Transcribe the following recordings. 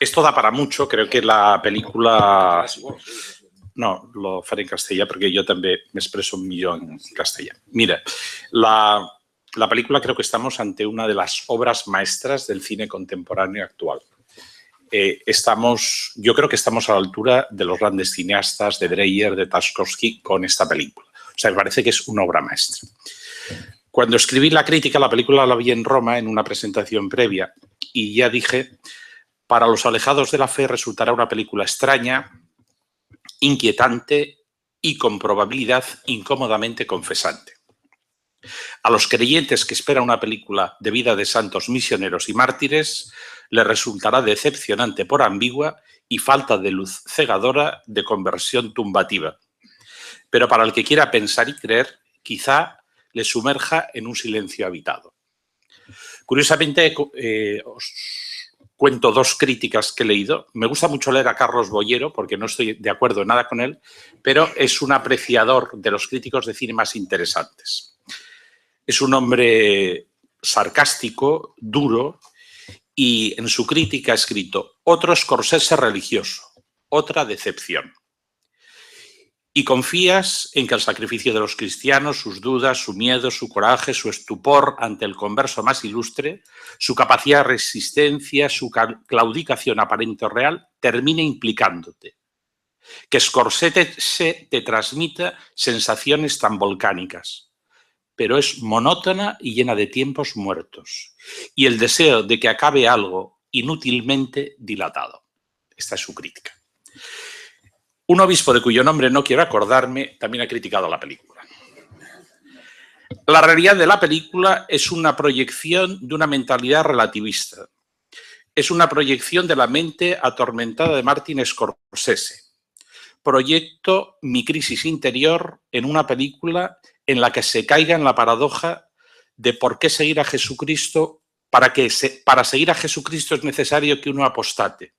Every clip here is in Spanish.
Esto da para mucho, creo que la película... No, lo faré en castellà perquè jo també m'expreso millor en castellà. Mira, la película creo que estamos ante una de las obras maestras del cine contemporáneo actual. Yo creo que estamos a la altura de los grandes cineastas, de Dreyer, de Tarkovsky, con esta película. O sea, me parece que es una obra maestra. Cuando escribí la crítica, la película la vi en Roma en una presentación previa y ya dije, para los alejados de la fe resultará una película extraña, inquietante y con probabilidad incómodamente confesante. A los creyentes que esperan una película de vida de santos misioneros y mártires les resultará decepcionante por ambigua y falta de luz cegadora de conversión tumbativa. Pero para el que quiera pensar y creer, quizá le sumerja en un silencio habitado. Curiosamente, os cuento dos críticas que he leído. Me gusta mucho leer a Carlos Boyero porque no estoy de acuerdo en nada con él, pero es un apreciador de los críticos de cine más interesantes. Es un hombre sarcástico, duro, y en su crítica ha escrito otro Scorsese religioso, otra decepción. Y confías en que el sacrificio de los cristianos, sus dudas, su miedo, su coraje, su estupor ante el converso más ilustre, su capacidad de resistencia, su claudicación aparente o real, termine implicándote. Que Scorsese te transmita sensaciones tan volcánicas, pero es monótona y llena de tiempos muertos, y el deseo de que acabe algo inútilmente dilatado. Esta es su crítica. Un obispo de cuyo nombre no quiero acordarme también ha criticado la película. La realidad de la película es una proyección de una mentalidad relativista. Es una proyección de la mente atormentada de Martin Scorsese. Proyecto mi crisis interior en una película en la que se caiga en la paradoja de por qué seguir a Jesucristo, para seguir a Jesucristo es necesario que uno apostate.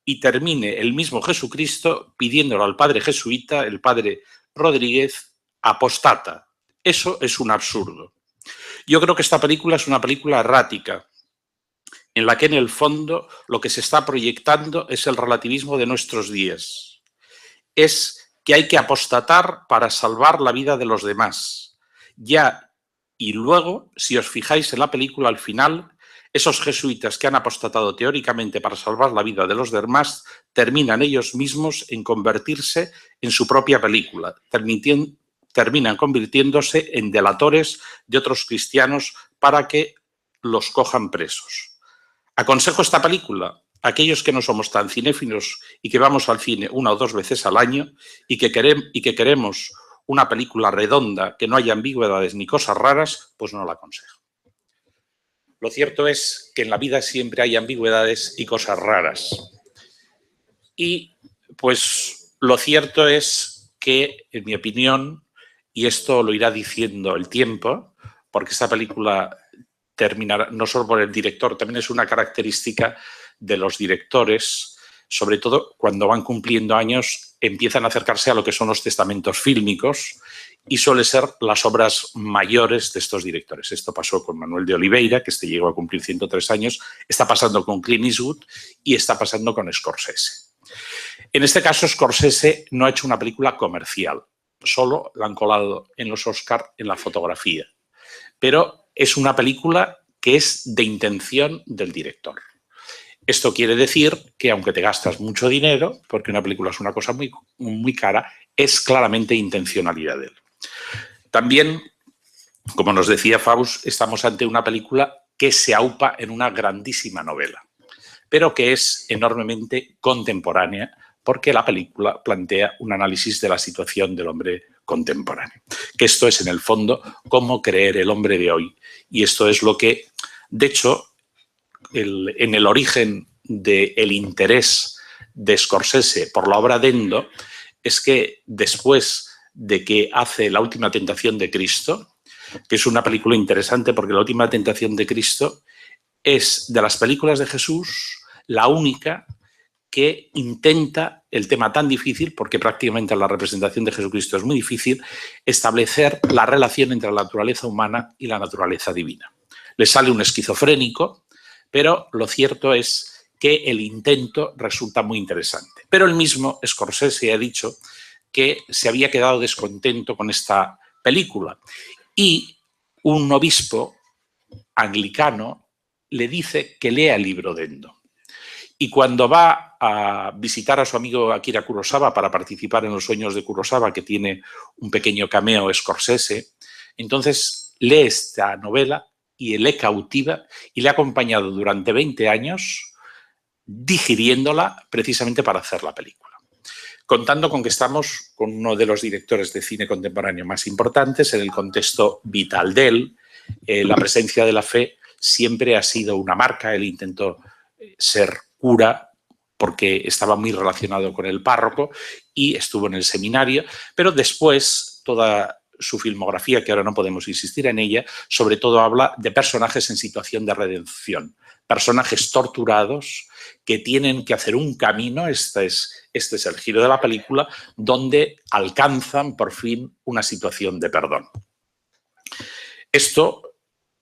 Y termine el mismo Jesucristo pidiéndolo al padre jesuita, el padre Rodríguez, apostata. Eso es un absurdo. Yo creo que esta película es una película errática, en la que en el fondo lo que se está proyectando es el relativismo de nuestros días. Es que hay que apostatar para salvar la vida de los demás. Ya y luego, si os fijáis en la película, al final, esos jesuitas que han apostatado teóricamente para salvar la vida de los demás terminan ellos mismos en convertirse en su propia película, terminan convirtiéndose en delatores de otros cristianos para que los cojan presos. Aconsejo esta película a aquellos que no somos tan cinéfilos y que vamos al cine una o dos veces al año y que queremos una película redonda, que no haya ambigüedades ni cosas raras, pues no la aconsejo. Lo cierto es que en la vida siempre hay ambigüedades y cosas raras. Y pues lo cierto es que, en mi opinión, y esto lo irá diciendo el tiempo, porque esta película terminará, no solo por el director, también es una característica de los directores, sobre todo cuando van cumpliendo años, empiezan a acercarse a lo que son los testamentos fílmicos y suele ser las obras mayores de estos directores. Esto pasó con Manuel de Oliveira, que llegó a cumplir 103 años, está pasando con Clint Eastwood y está pasando con Scorsese. En este caso, Scorsese no ha hecho una película comercial, solo la han colado en los Oscar en la fotografía, pero es una película que es de intención del director. Esto quiere decir que aunque te gastas mucho dinero, porque una película es una cosa muy cara, es claramente intencionalidad de él. También, como nos decía Faust, estamos ante una película que se aupa en una grandísima novela, pero que es enormemente contemporánea porque la película plantea un análisis de la situación del hombre contemporáneo. Que esto es, en el fondo, cómo creer el hombre de hoy. Y esto es lo que, de hecho, en el origen del interés de Scorsese por la obra de Endo es que después de que hace La última tentación de Cristo, que es una película interesante porque La última tentación de Cristo es, de las películas de Jesús, la única que intenta el tema tan difícil, porque prácticamente la representación de Jesucristo es muy difícil, establecer la relación entre la naturaleza humana y la naturaleza divina. Le sale un esquizofrénico, pero lo cierto es que el intento resulta muy interesante. Pero el mismo Scorsese ha dicho que se había quedado descontento con esta película y un obispo anglicano le dice que lea el libro de Endo. Y cuando va a visitar a su amigo Akira Kurosawa para participar en Los sueños de Kurosawa, que tiene un pequeño cameo Scorsese, entonces lee esta novela y le cautiva y le ha acompañado durante 20 años digiriéndola precisamente para hacer la película. Contando con que estamos con uno de los directores de cine contemporáneo más importantes en el contexto vital de él, la presencia de la fe siempre ha sido una marca. Él intentó ser cura porque estaba muy relacionado con el párroco y estuvo en el seminario, pero después toda su filmografía, que ahora no podemos insistir en ella, sobre todo habla de personajes en situación de redención, personajes torturados que tienen que hacer un camino, este es el giro de la película, donde alcanzan por fin una situación de perdón. Esto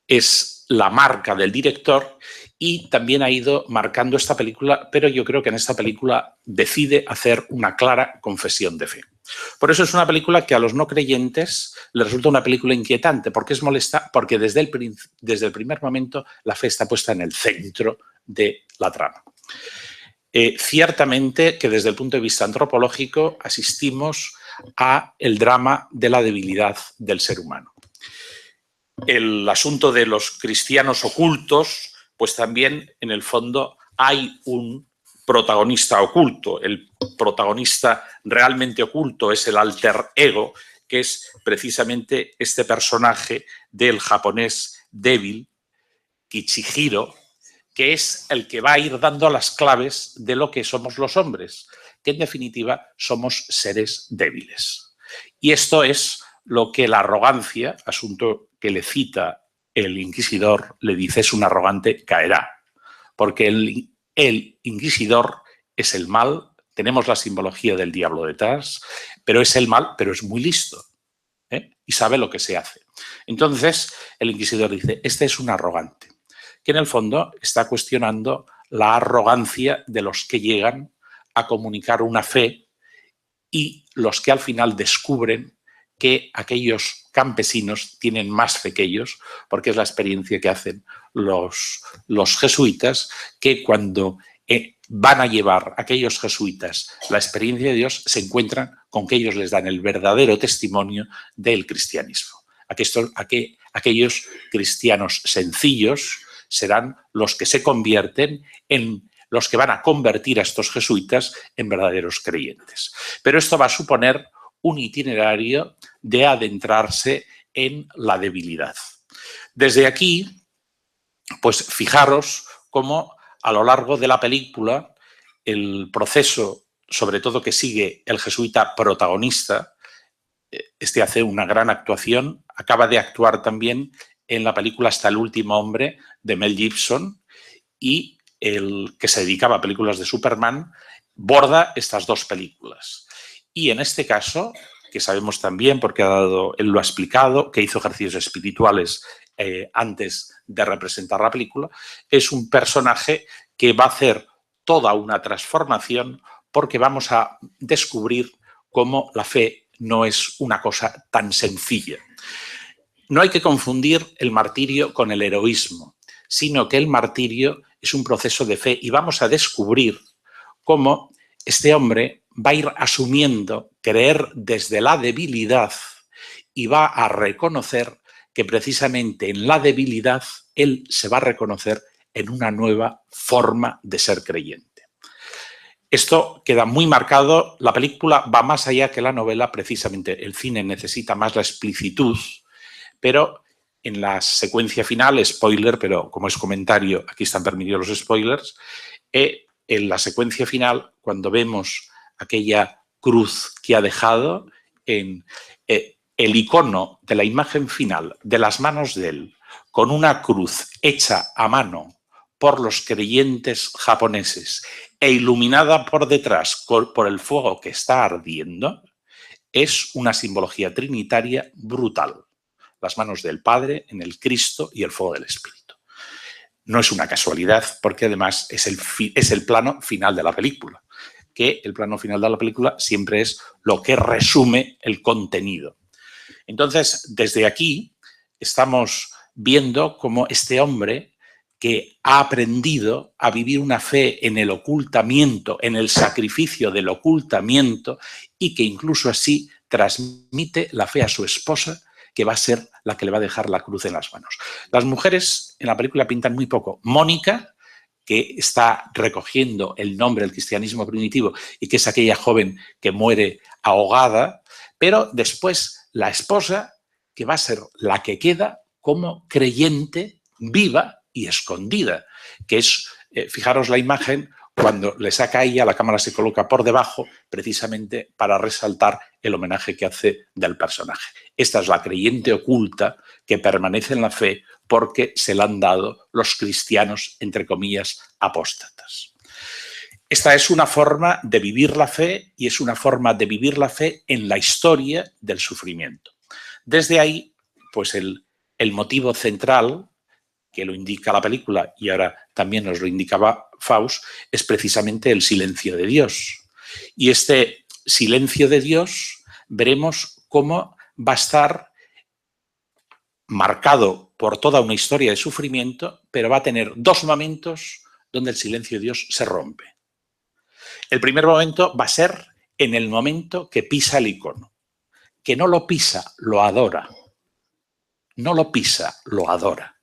es la marca del director y también ha ido marcando esta película, pero yo creo que en esta película decide hacer una clara confesión de fe. Por eso es una película que a los no creyentes les resulta una película inquietante, porque es molesta, porque desde el primer momento la fe está puesta en el centro de la trama. Ciertamente que desde el punto de vista antropológico asistimos a el drama de la debilidad del ser humano. El asunto de los cristianos ocultos, pues también en el fondo hay un protagonista oculto. El protagonista realmente oculto es el alter ego, que es precisamente este personaje del japonés débil, Kichihiro, que es el que va a ir dando las claves de lo que somos los hombres, que en definitiva somos seres débiles. Y esto es lo que la arrogancia, asunto que le cita el inquisidor, le dice: es un arrogante, caerá. Porque el inquisidor es el mal, tenemos la simbología del diablo detrás, pero es el mal, pero es muy listo, y sabe lo que se hace. Entonces el inquisidor dice: este es un arrogante, que en el fondo está cuestionando la arrogancia de los que llegan a comunicar una fe y los que al final descubren que aquellos campesinos tienen más fe que ellos, porque es la experiencia que hacen los jesuitas, que cuando van a llevar a aquellos jesuitas la experiencia de Dios, se encuentran con que ellos les dan el verdadero testimonio del cristianismo. Aquellos cristianos sencillos serán los que se convierten en los que van a convertir a estos jesuitas en verdaderos creyentes. Pero esto va a suponer un itinerario de adentrarse en la debilidad. Desde aquí, pues fijaros cómo a lo largo de la película el proceso, sobre todo que sigue el jesuita protagonista, este hace una gran actuación, acaba de actuar también en la película Hasta el último hombre de Mel Gibson, y el que se dedicaba a películas de Superman borda estas dos películas. Y en este caso, que sabemos también, porque él lo ha explicado, que hizo ejercicios espirituales antes de representar la película, es un personaje que va a hacer toda una transformación, porque vamos a descubrir cómo la fe no es una cosa tan sencilla. No hay que confundir el martirio con el heroísmo, sino que el martirio es un proceso de fe, y vamos a descubrir cómo este hombre va a ir asumiendo creer desde la debilidad y va a reconocer que precisamente en la debilidad él se va a reconocer en una nueva forma de ser creyente. Esto queda muy marcado. La película va más allá que la novela. Precisamente el cine necesita más la explicitud, pero en la secuencia final, spoiler, pero como es comentario, aquí están permitidos los spoilers, en la secuencia final, cuando vemos aquella cruz que ha dejado, en el icono de la imagen final de las manos de él, con una cruz hecha a mano por los creyentes japoneses e iluminada por detrás por el fuego que está ardiendo, es una simbología trinitaria brutal. Las manos del Padre en el Cristo y el fuego del Espíritu. no es una casualidad, porque además es el plano final de la película, que el plano final de la película siempre es lo que resume el contenido. Entonces, desde aquí estamos viendo cómo este hombre que ha aprendido a vivir una fe en el ocultamiento, en el sacrificio del ocultamiento, y que incluso así transmite la fe a su esposa, que va a ser la que le va a dejar la cruz en las manos. Las mujeres en la película pintan muy poco. Mónica, que está recogiendo el nombre del cristianismo primitivo y que es aquella joven que muere ahogada, pero después la esposa, que va a ser la que queda como creyente viva y escondida, que es, fijaros la imagen, cuando le saca a ella, la cámara se coloca por debajo precisamente para resaltar el homenaje que hace del personaje. Esta es la creyente oculta que permanece en la fe porque se la han dado los cristianos, entre comillas, apóstatas. Esta es una forma de vivir la fe y es una forma de vivir la fe en la historia del sufrimiento. Desde ahí, pues el motivo central que lo indica la película y ahora también nos lo indicaba Faust, es precisamente el silencio de Dios. Y este silencio de Dios veremos cómo va a estar marcado por toda una historia de sufrimiento, pero va a tener dos momentos donde el silencio de Dios se rompe. El primer momento va a ser en el momento que pisa el icono, que no lo pisa, lo adora. No lo pisa, lo adora.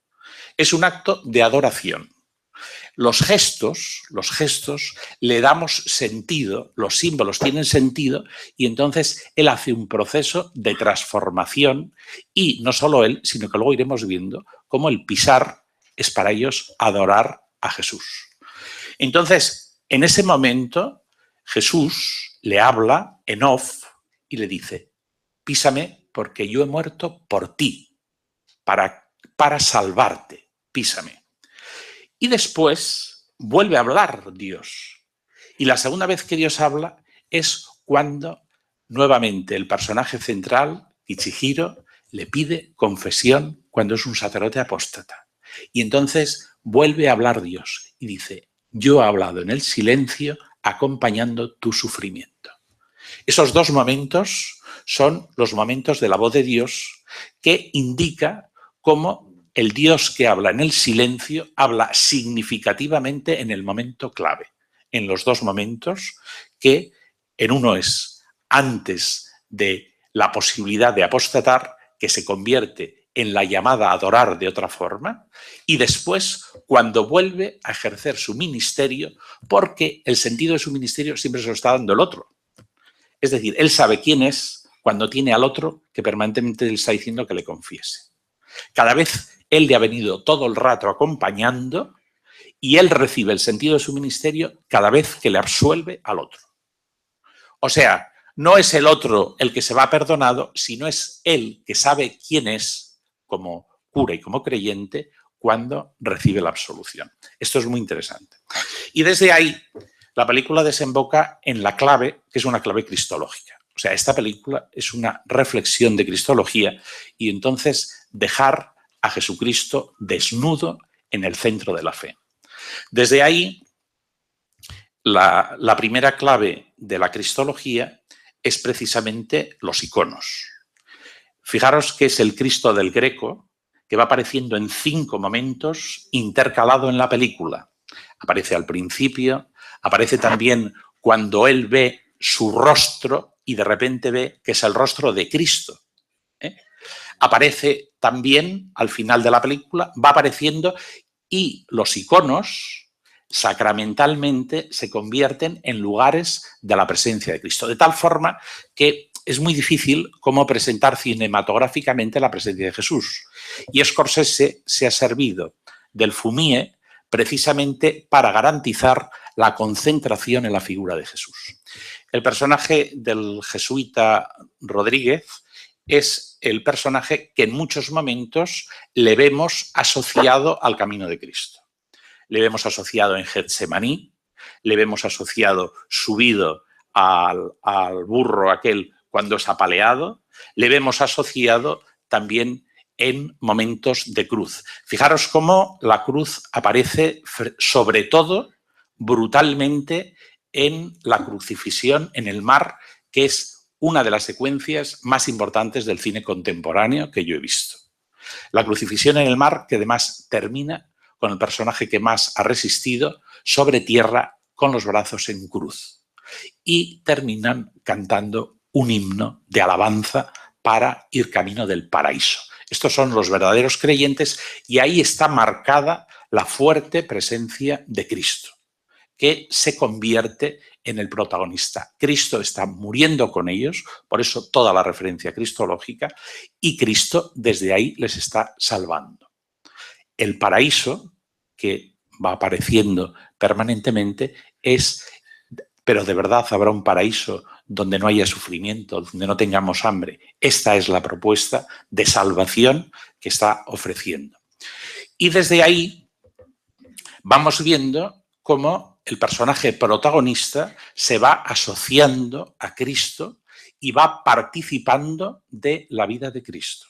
Es un acto de adoración. Los gestos le damos sentido, los símbolos tienen sentido y entonces él hace un proceso de transformación y no solo él, sino que luego iremos viendo cómo el pisar es para ellos adorar a Jesús. Entonces, en ese momento, Jesús le habla en off y le dice, písame porque yo he muerto por ti, para salvarte, písame. Y después vuelve a hablar Dios. Y la segunda vez que Dios habla es cuando nuevamente el personaje central, Ichihiro, le pide confesión cuando es un sacerdote apóstata. Y entonces vuelve a hablar Dios y dice, yo he hablado en el silencio acompañando tu sufrimiento. Esos dos momentos son los momentos de la voz de Dios que indica cómo el Dios que habla en el silencio habla significativamente en el momento clave, en los dos momentos que en uno es antes de la posibilidad de apostatar, que se convierte en la llamada a adorar de otra forma, y después cuando vuelve a ejercer su ministerio, porque el sentido de su ministerio siempre se lo está dando el otro. Es decir, él sabe quién es cuando tiene al otro que permanentemente le está diciendo que le confiese. Cada vez él le ha venido todo el rato acompañando y él recibe el sentido de su ministerio cada vez que le absuelve al otro. O sea, no es el otro el que se va perdonado, sino es él que sabe quién es como cura y como creyente cuando recibe la absolución. Esto es muy interesante. Y desde ahí, la película desemboca en la clave, que es una clave cristológica. O sea, esta película es una reflexión de cristología y entonces dejar a Jesucristo desnudo en el centro de la fe. Desde ahí, la primera clave de la cristología es precisamente los iconos. Fijaros que es el Cristo del Greco, que va apareciendo en 5 momentos intercalado en la película. Aparece al principio, aparece también cuando él ve su rostro y de repente ve que es el rostro de Cristo. Aparece también al final de la película, va apareciendo y los iconos sacramentalmente se convierten en lugares de la presencia de Cristo. De tal forma que es muy difícil cómo presentar cinematográficamente la presencia de Jesús. Y Scorsese se ha servido del fumie precisamente para garantizar la concentración en la figura de Jesús. El personaje del jesuita Rodríguez es el personaje que en muchos momentos le vemos asociado al camino de Cristo. Le vemos asociado en Getsemaní, le vemos asociado subido al burro aquel cuando es apaleado, le vemos asociado también en momentos de cruz. Fijaros cómo la cruz aparece sobre todo brutalmente en la crucifixión en el mar, que es una de las secuencias más importantes del cine contemporáneo que yo he visto. La crucifixión en el mar, que además termina con el personaje que más ha resistido sobre tierra con los brazos en cruz. Y terminan cantando un himno de alabanza para ir camino del paraíso. Estos son los verdaderos creyentes y ahí está marcada la fuerte presencia de Cristo, que se convierte en el protagonista. Cristo está muriendo con ellos, por eso toda la referencia cristológica, y Cristo desde ahí les está salvando. El paraíso, que va apareciendo permanentemente, es, pero de verdad habrá un paraíso donde no haya sufrimiento, donde no tengamos hambre. Esta es la propuesta de salvación que está ofreciendo. Y desde ahí vamos viendo cómo el personaje protagonista se va asociando a Cristo y va participando de la vida de Cristo.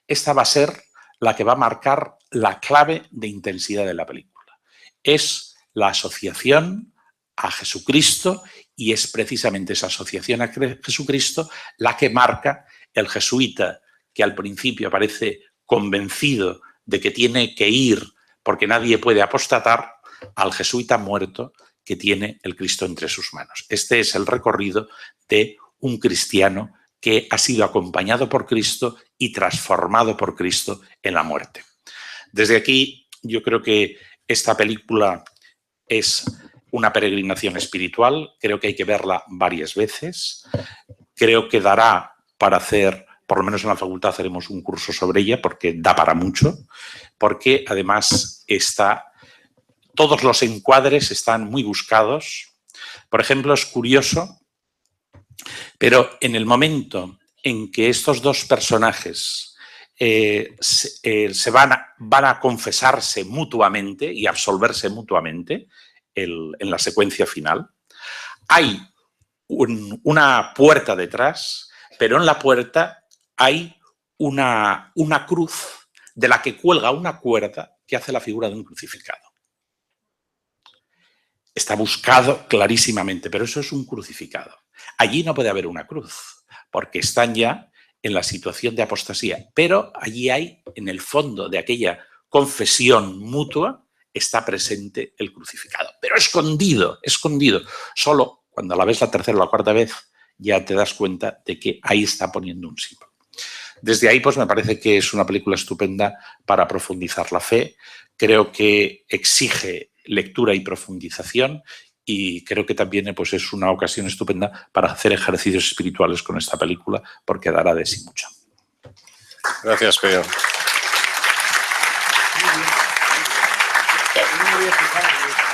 Esta va a ser la que va a marcar la clave de intensidad de la película. Es la asociación a Jesucristo y es precisamente esa asociación a Jesucristo la que marca el jesuita, que al principio parece convencido de que tiene que ir porque nadie puede apostatar, al jesuita muerto que tiene el Cristo entre sus manos. Este es el recorrido de un cristiano que ha sido acompañado por Cristo y transformado por Cristo en la muerte. Desde aquí yo creo que esta película es una peregrinación espiritual, creo que hay que verla varias veces, creo que dará para hacer, por lo menos en la facultad haremos un curso sobre ella porque da para mucho, porque además todos los encuadres están muy buscados. Por ejemplo, es curioso, pero en el momento en que estos dos personajes van a confesarse mutuamente y absolverse mutuamente en la secuencia final, hay una puerta detrás, pero en la puerta hay una cruz de la que cuelga una cuerda que hace la figura de un crucificado. Está buscado clarísimamente, pero eso es un crucificado. Allí no puede haber una cruz, porque están ya en la situación de apostasía. Pero allí hay, en el fondo de aquella confesión mutua, está presente el crucificado. Pero escondido, escondido. Solo cuando la ves la tercera o la cuarta vez ya te das cuenta de que ahí está poniendo un símbolo. Desde ahí, pues me parece que es una película estupenda para profundizar la fe. Creo que exige lectura y profundización y creo que también pues, es una ocasión estupenda para hacer ejercicios espirituales con esta película porque dará de sí mucho. Gracias, Pedro. Muy bien.